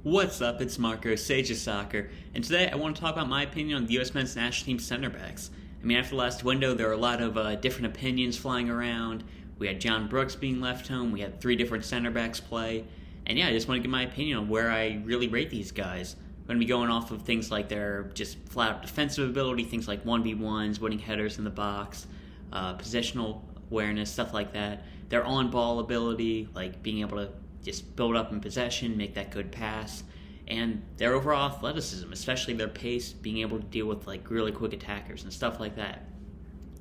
What's up? It's Marco, Sage of Soccer, and today I want to talk about my opinion on the U.S. men's national team centerbacks. I mean, after the last window, there were a lot of different opinions flying around. We had John Brooks being left home, we had 3 different centerbacks play, and yeah, I just want to give my opinion on where I really rate these guys. I'm going to be going off of things like their just flat-out defensive ability, things like 1v1s, winning headers in the box, positional awareness, stuff like that. Their on-ball ability, like being able to just build up in possession, make that good pass, and their overall athleticism, especially their pace, being able to deal with like really quick attackers and stuff like that.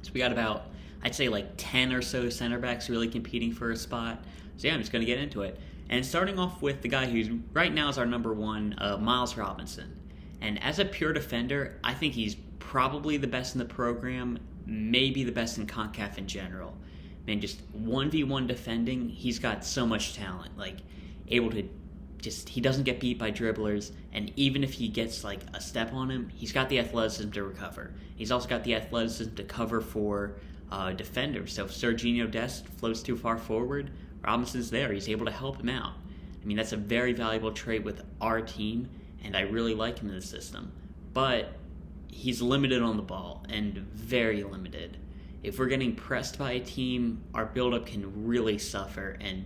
So we got about, I'd say like 10 or so center backs really competing for a spot. So yeah, I'm just going to get into it. And starting off with the guy who's right now is our number one, Miles Robinson. And as a pure defender, I think he's probably the best in the program, maybe the best in CONCACAF in general. Man, just 1v1 defending, he's got so much talent. Like, able to just, he doesn't get beat by dribblers, and even if he gets like a step on him, he's got the athleticism to recover. He's also got the athleticism to cover for defenders. So if Serginho Dest floats too far forward, Robinson's there. He's able to help him out. I mean, that's a very valuable trait with our team, and I really like him in the system. But he's limited on the ball, and very limited. If we're getting pressed by a team, our buildup can really suffer, and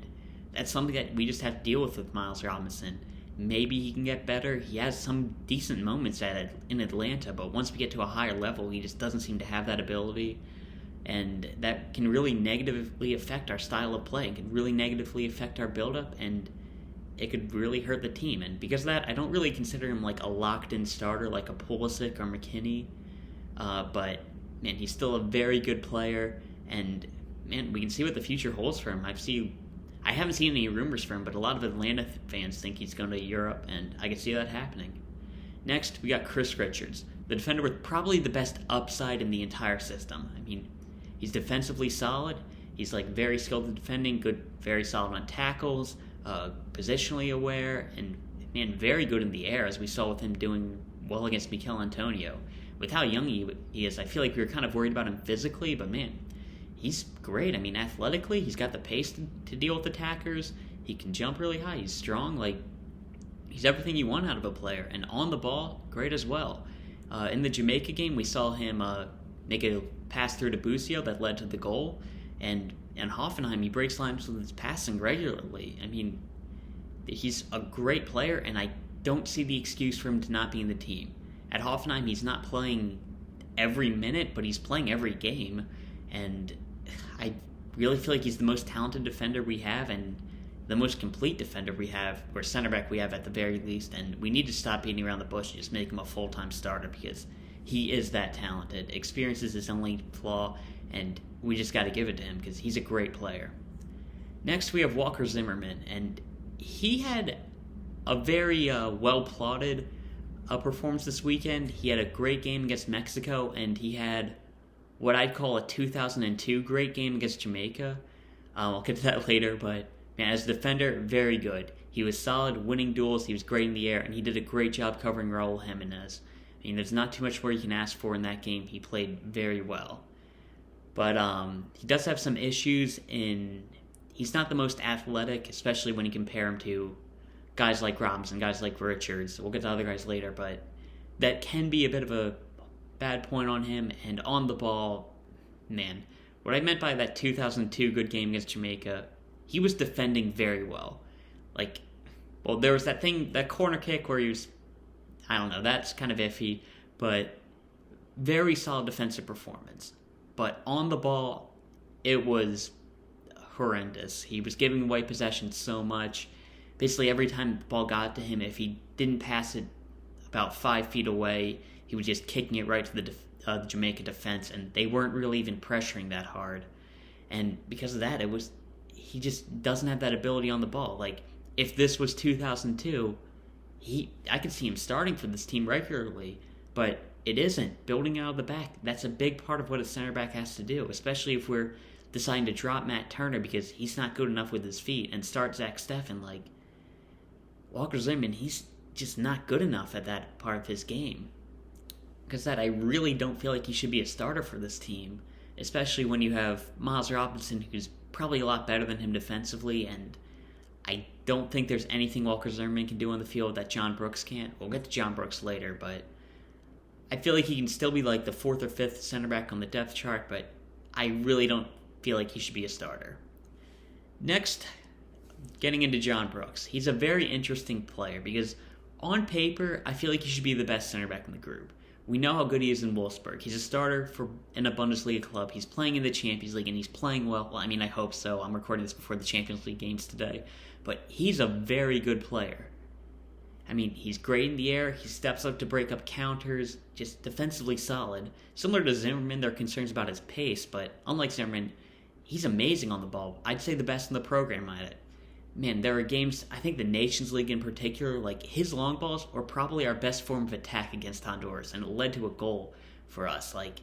that's something that we just have to deal with Miles Robinson. Maybe he can get better. He has some decent moments in Atlanta, but once we get to a higher level, he just doesn't seem to have that ability, and that can really negatively affect our style of play. It can really negatively affect our buildup, and it could really hurt the team. And because of that, I don't really consider him like a locked-in starter like a Pulisic or McKenzie, but man, he's still a very good player, and man, we can see what the future holds for him. I haven't seen any rumors for him, but a lot of Atlanta fans think he's going to Europe, and I can see that happening. Next, we got Chris Richards, the defender with probably the best upside in the entire system. I mean, he's defensively solid. He's like very skilled in defending, very solid on tackles, positionally aware, and man, very good in the air, as we saw with him doing well against Mikel Antonio. With how young he is, I feel like we were kind of worried about him physically, but man, he's great. I mean, athletically, he's got the pace to deal with attackers. He can jump really high. He's strong. Like, he's everything you want out of a player. And on the ball, great as well. In the Jamaica game, we saw him make a pass through to Busio that led to the goal. And in Hoffenheim, he breaks lines with his passing regularly. I mean, he's a great player, and I don't see the excuse for him to not be in the team. At Hoffenheim, he's not playing every minute, but he's playing every game. And I really feel like he's the most talented defender we have, and the most complete defender we have, or center back we have at the very least. And we need to stop beating around the bush and just make him a full-time starter, because he is that talented. Experience is his only flaw, and we just got to give it to him because he's a great player. Next, we have Walker Zimmerman, and he had a very well-plotted performance this weekend. He had a great game against Mexico, and he had what I'd call a 2002 great game against Jamaica. I'll get to that later, but man, as a defender, very good. He was solid, winning duels, he was great in the air, and he did a great job covering Raul Jimenez. I mean, there's not too much more you can ask for in that game. He played very well. But he does have some issues he's not the most athletic, especially when you compare him to guys like Robinson, guys like Richards. We'll get to other guys later, but that can be a bit of a bad point on him. And on the ball, man, what I meant by that 2002 good game against Jamaica, he was defending very well. Like, well, there was that corner kick where he was, I don't know, that's kind of iffy, but very solid defensive performance. But on the ball, it was horrendous. He was giving away possession so much. Basically, every time the ball got to him, if he didn't pass it about 5 feet away, he was just kicking it right to the Jamaica defense, and they weren't really even pressuring that hard. And because of that, he just doesn't have that ability on the ball. Like, if this was 2002, I could see him starting for this team regularly, but it isn't. Building out of the back, that's a big part of what a center back has to do, especially if we're deciding to drop Matt Turner because he's not good enough with his feet and start Zach Steffen. Like, Walker Zimmerman, he's just not good enough at that part of his game. Because I really don't feel like he should be a starter for this team, especially when you have Miles Robinson, who's probably a lot better than him defensively, and I don't think there's anything Walker Zimmerman can do on the field that John Brooks can't. We'll get to John Brooks later, but I feel like he can still be like the 4th or 5th center back on the depth chart, but I really don't feel like he should be a starter. Next, getting into John Brooks. He's a very interesting player because on paper, I feel like he should be the best center back in the group. We know how good he is in Wolfsburg. He's a starter in a Bundesliga club. He's playing in the Champions League, and he's playing well. Well, I mean, I hope so. I'm recording this before the Champions League games today. But he's a very good player. I mean, he's great in the air. He steps up to break up counters, just defensively solid. Similar to Zimmerman, there are concerns about his pace, but unlike Zimmerman, he's amazing on the ball. I'd say the best in the program at it. Man, there are games, I think the Nations League in particular, like his long balls were probably our best form of attack against Honduras, and it led to a goal for us. Like,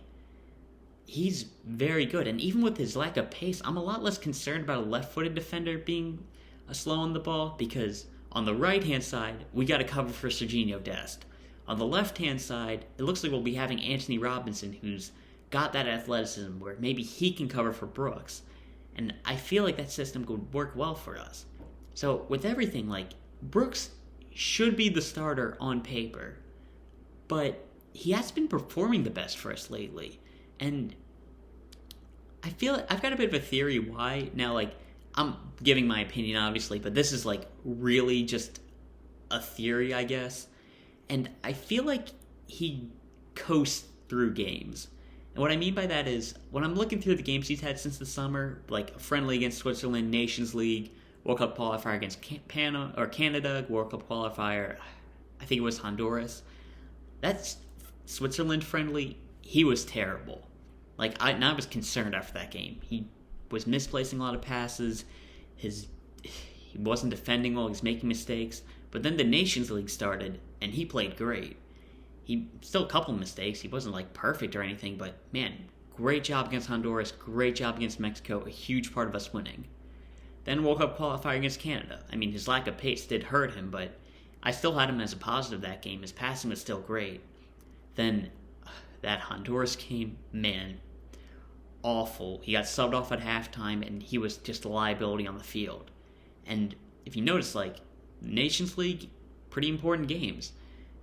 he's very good, and even with his lack of pace, I'm a lot less concerned about a left-footed defender being slow on the ball, because on the right-hand side, we got to cover for Serginho Dest. On the left-hand side, it looks like we'll be having Anthony Robinson, who's got that athleticism where maybe he can cover for Brooks. And I feel like that system could work well for us. So with everything, like, Brooks should be the starter on paper, but he has been performing the best for us lately. And I feel like I've got a bit of a theory why. Now, like, I'm giving my opinion, obviously, but this is, like, really just a theory, I guess. And I feel like he coasts through games. And what I mean by that is, when I'm looking through the games he's had since the summer, like a friendly against Switzerland, Nations League, World Cup qualifier against Canada, World Cup qualifier, I think it was Honduras. That's Switzerland friendly. He was terrible. Like, I was concerned after that game. He was misplacing a lot of passes. He wasn't defending well. He was making mistakes. But then the Nations League started, and he played great. He still a couple mistakes. He wasn't like perfect or anything, but man, great job against Honduras. Great job against Mexico. A huge part of us winning. Then World Cup qualifier against Canada. I mean, his lack of pace did hurt him, but I still had him as a positive that game. His passing was still great. Then that Honduras game, man, awful. He got subbed off at halftime, and he was just a liability on the field. And if you notice, like, Nations League, pretty important games.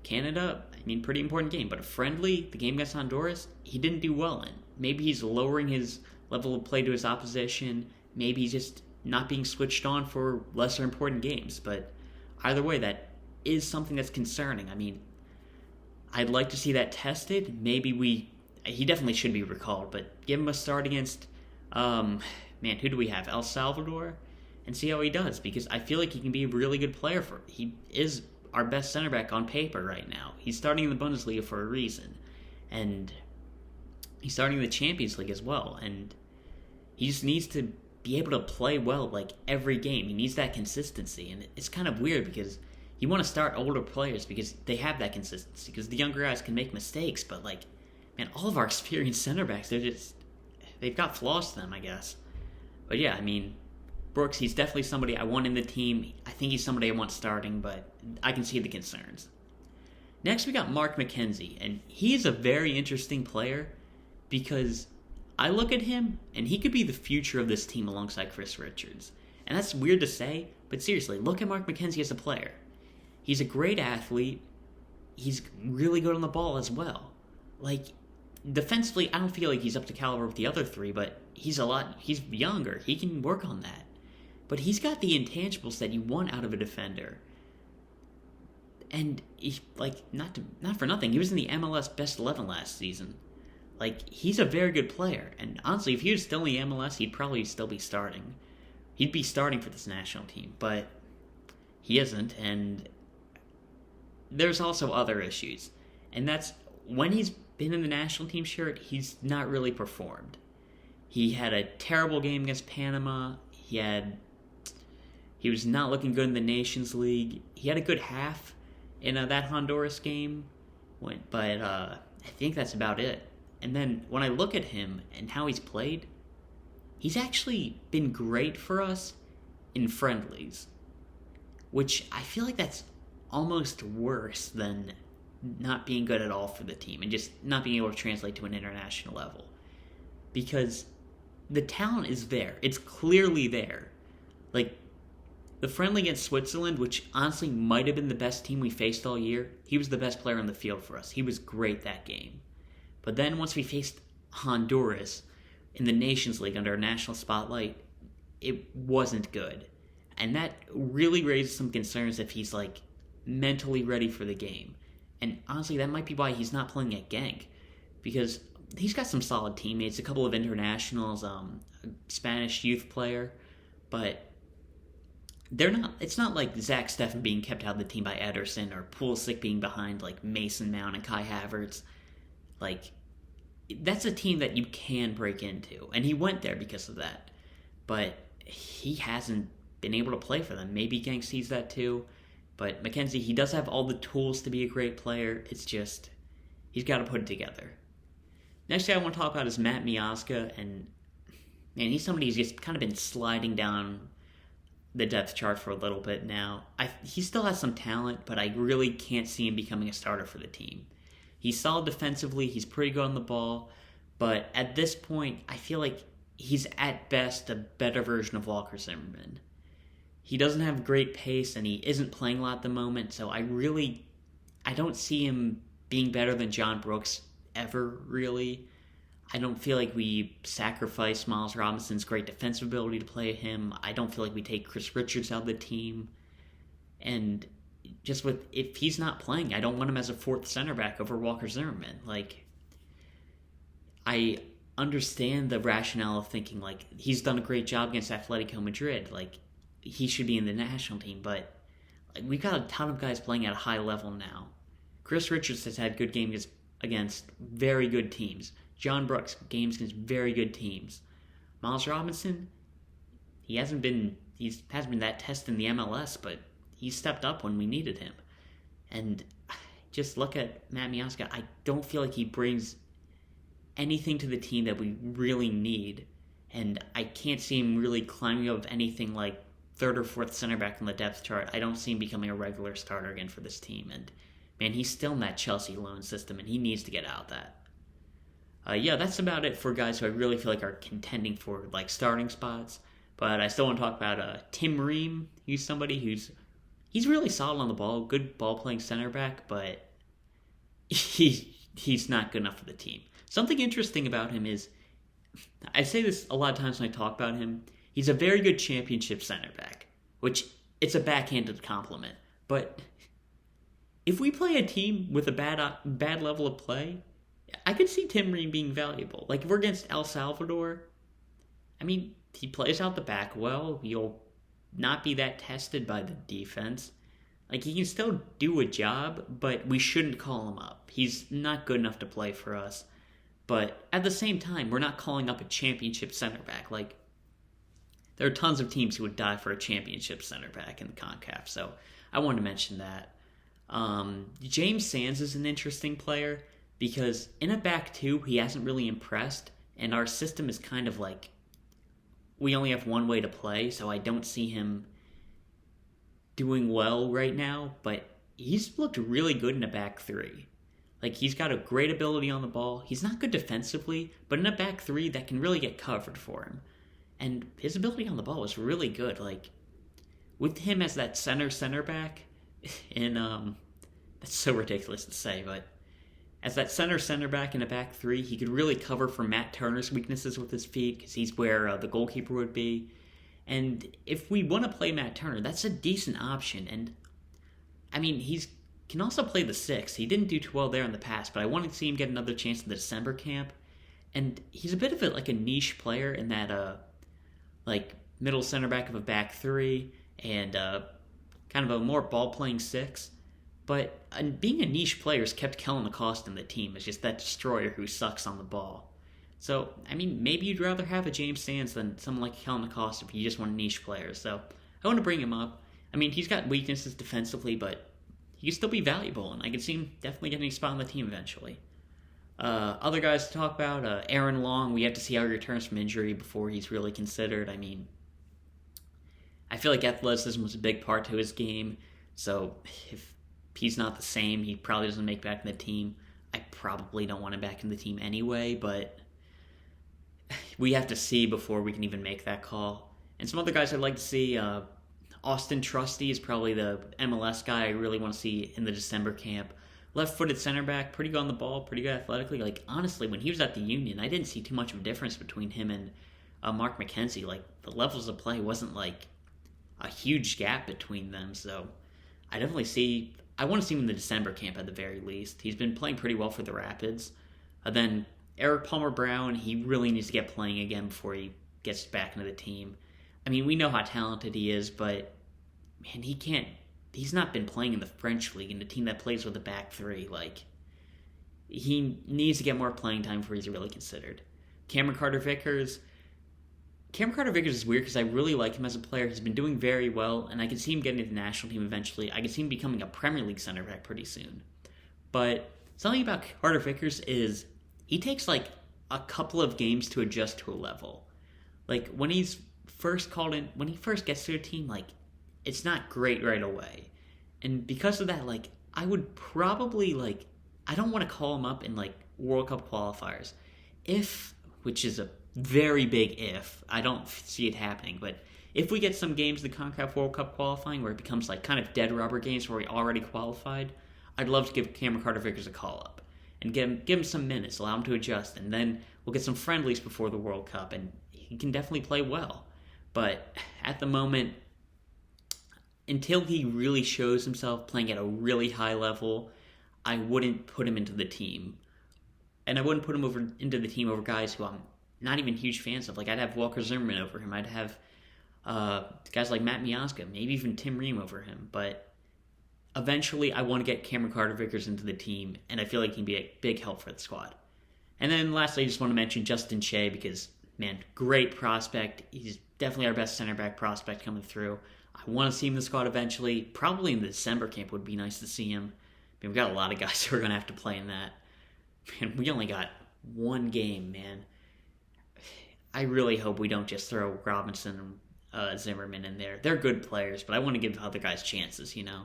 Canada, I mean, pretty important game. But a friendly, the game against Honduras, he didn't do well in. Maybe he's lowering his level of play to his opposition. Maybe he's just not being switched on for lesser important games. But either way, that is something that's concerning. I mean, I'd like to see that tested. Maybe he definitely should be recalled, but give him a start against, who do we have? El Salvador? And see how he does, because I feel like he can be a really good player he is our best center back on paper right now. He's starting in the Bundesliga for a reason. And he's starting in the Champions League as well. And he just needs to be able to play well, like, every game. He needs that consistency. And it's kind of weird because you want to start older players because they have that consistency. Because the younger guys can make mistakes, but, like, man, all of our experienced center backs, they've got flaws to them, I guess. But yeah, I mean, Brooks, he's definitely somebody I want in the team. I think he's somebody I want starting, but I can see the concerns. Next, we got Mark McKenzie, and he's a very interesting player because I look at him, and he could be the future of this team alongside Chris Richards. And that's weird to say, but seriously, look at Mark McKenzie as a player. He's a great athlete. He's really good on the ball as well. Like, defensively, I don't feel like he's up to caliber with the other three, but he's younger. He can work on that. But he's got the intangibles that you want out of a defender. And, not for nothing, he was in the MLS Best 11 last season. Like, he's a very good player. And honestly, if he was still in the MLS, he'd probably still be starting. He'd be starting for this national team, but he isn't. And there's also other issues. And that's, when he's been in the national team shirt, he's not really performed. He had a terrible game against Panama. He was not looking good in the Nations League. He had a good half in that Honduras game, but I think that's about it. And then when I look at him and how he's played, he's actually been great for us in friendlies, which I feel like that's almost worse than not being good at all for the team and just not being able to translate to an international level. Because the talent is there. It's clearly there. Like, The friendly against Switzerland, which honestly might have been the best team we faced all year, he was the best player on the field for us. He was great that game. But then once we faced Honduras in the Nations League under a national spotlight, it wasn't good. And that really raises some concerns if he's like mentally ready for the game. And honestly, that might be why he's not playing at Genk. Because he's got some solid teammates, a couple of internationals, a Spanish youth player, but it's not like Zach Steffen being kept out of the team by Ederson or Pulisic being behind like Mason Mount and Kai Havertz. Like, that's a team that you can break into. And he went there because of that. But he hasn't been able to play for them. Maybe Genk sees that too. But McKenzie, he does have all the tools to be a great player. It's just, he's got to put it together. Next guy I want to talk about is Matt Miazga. And man, he's somebody who's just kind of been sliding down the depth chart for a little bit now. He still has some talent, but I really can't see him becoming a starter for the team. He's solid defensively, he's pretty good on the ball, but at this point, I feel like he's at best a better version of Walker Zimmerman. He doesn't have great pace, and he isn't playing a lot at the moment, so I don't see him being better than John Brooks ever, really. I don't feel like we sacrifice Miles Robinson's great defensive ability to play him. I don't feel like we take Chris Richards out of the team. And just if he's not playing, I don't want him as a fourth center back over Walker Zimmerman. Like, I understand the rationale of thinking, like, he's done a great job against Atletico Madrid. Like, he should be in the national team. But like, we've got a ton of guys playing at a high level now. Chris Richards has had good games against very good teams. John Brooks, games against very good teams. Miles Robinson, he hasn't been that tested in the MLS, but he stepped up when we needed him. And just look at Matt Miaska. I don't feel like he brings anything to the team that we really need. And I can't see him really climbing up anything like third or fourth center back on the depth chart. I don't see him becoming a regular starter again for this team. And man, he's still in that Chelsea loan system, and he needs to get out of that. That's about it for guys who I really feel like are contending for like starting spots. But I still want to talk about Tim Ream. He's somebody he's really solid on the ball, good ball playing center back, but he's not good enough for the team. Something interesting about him is, I say this a lot of times when I talk about him, he's a very good championship center back, which it's a backhanded compliment. But if we play a team with a bad level of play, I could see Tim Ream being valuable. Like, if we're against El Salvador, I mean, he plays out the back well. He'll not be that tested by the defense. Like, he can still do a job, but we shouldn't call him up. He's not good enough to play for us. But at the same time, we're not calling up a championship center back. Like, there are tons of teams who would die for a championship center back in the CONCACAF, so I wanted to mention that. James Sands is an interesting player, because in a back two, he hasn't really impressed, and our system is kind of like, we only have one way to play, so I don't see him doing well right now, but he's looked really good in a back three. Like, he's got a great ability on the ball. He's not good defensively, but in a back three, that can really get covered for him. And his ability on the ball is really good. Like, with him as that center back, and that's so ridiculous to say, but as that center back in a back three, he could really cover for Matt Turner's weaknesses with his feet, because he's where the goalkeeper would be. And if we want to play Matt Turner, that's a decent option. And I mean, he can also play the six. He didn't do too well there in the past, but I want to see him get another chance in the December camp. And he's a bit of a niche player in that like middle center back of a back three, and kind of a more ball playing six. But being a niche player has kept Kellen Acosta in the team as just that destroyer who sucks on the ball. So, I mean, maybe you'd rather have a James Sands than someone like Kellen Acosta if you just want a niche player. So, I want to bring him up. I mean, he's got weaknesses defensively, but he can still be valuable, and I can see him definitely getting a spot on the team eventually. Other guys to talk about, Aaron Long, we have to see how he returns from injury before he's really considered. I mean, I feel like athleticism was a big part to his game, so if he's not the same, he probably doesn't make back in the team. I probably don't want him back in the team anyway, but we have to see before we can even make that call. And some other guys I'd like to see, Auston Trusty is probably the MLS guy I really want to see in the December camp. Left-footed center back, pretty good on the ball, pretty good athletically. Like, honestly, when he was at the Union, I didn't see too much of a difference between him and Mark McKenzie. Like, the levels of play wasn't, like, a huge gap between them. So, I want to see him in the December camp at the very least. He's been playing pretty well for the Rapids. Then Erik Palmer-Brown, he really needs to get playing again before he gets back into the team. I mean, we know how talented he is, but, man, he's not been playing in the French league in a team that plays with a back three. Like, he needs to get more playing time before he's really considered. Carter-Vickers is weird because I really like him as a player. He's been doing very well, and I can see him getting to the national team eventually. I can see him becoming a Premier League center back pretty soon. But something about Carter-Vickers is he takes, like, a couple of games to adjust to a level. Like, when he's first called in, when he first gets to a team, like, it's not great right away. And because of that, like, I would probably, like, I don't want to call him up in, like, World Cup qualifiers. Which is a very big if, I don't see it happening, but if we get some games in the CONCACAF World Cup qualifying where it becomes, like, kind of dead rubber games where we already qualified, I'd love to give Cameron Carter-Vickers a call-up and give him some minutes, allow him to adjust, and then we'll get some friendlies before the World Cup, and he can definitely play well. But at the moment, until he really shows himself playing at a really high level, I wouldn't put him into the team. And I wouldn't put him into the team over guys who I'm not even huge fans of. Like, I'd have Walker Zimmerman over him. I'd have guys like Matt Miazga, maybe even Tim Ream over him. But eventually, I want to get Cameron Carter-Vickers into the team, and I feel like he'd be a big help for the squad. And then lastly, I just want to mention Justin Shea because, man, great prospect. He's definitely our best center back prospect coming through. I want to see him in the squad eventually. Probably in the December camp would be nice to see him. I mean, we've got a lot of guys who are going to have to play in that. Man, we only got one game, man. I really hope we don't just throw Robinson and Zimmerman in there. They're good players, but I want to give other guys chances, you know.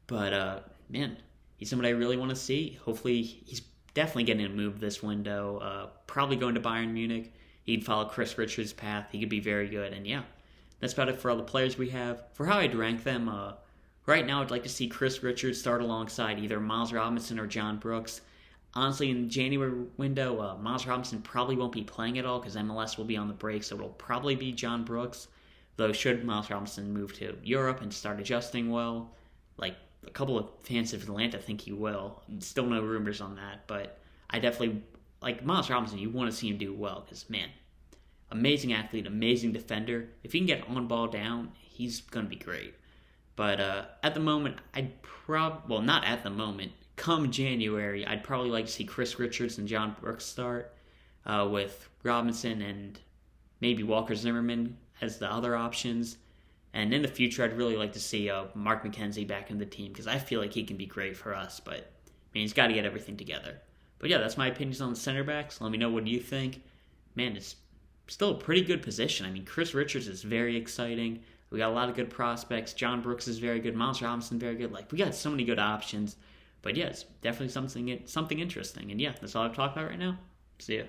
But, man, he's somebody I really want to see. Hopefully, he's definitely getting a move this window. Probably going to Bayern Munich. He'd follow Chris Richards' path. He could be very good. And, yeah, that's about it for all the players we have. For how I'd rank them, right now I'd like to see Chris Richards start alongside either Miles Robinson or John Brooks. Honestly, in the January window, Miles Robinson probably won't be playing at all because MLS will be on the break, so it'll probably be John Brooks. Though should Miles Robinson move to Europe and start adjusting well, like a couple of fans of Atlanta think he will. Still no rumors on that, but I definitely, like Miles Robinson, you want to see him do well because, man, amazing athlete, amazing defender. If he can get on ball down, he's going to be great. But at the moment, not at the moment, come January, I'd probably like to see Chris Richards and John Brooks start with Robinson and maybe Walker Zimmerman as the other options. And in the future, I'd really like to see Mark McKenzie back in the team because I feel like he can be great for us. But, I mean, he's got to get everything together. But, yeah, that's my opinions on the center backs. Let me know what you think. Man, it's still a pretty good position. I mean, Chris Richards is very exciting. We got a lot of good prospects. John Brooks is very good. Miles Robinson, very good. Like, we got so many good options. But, yeah, it's definitely something interesting. And, yeah, that's all I've talked about right now. See ya.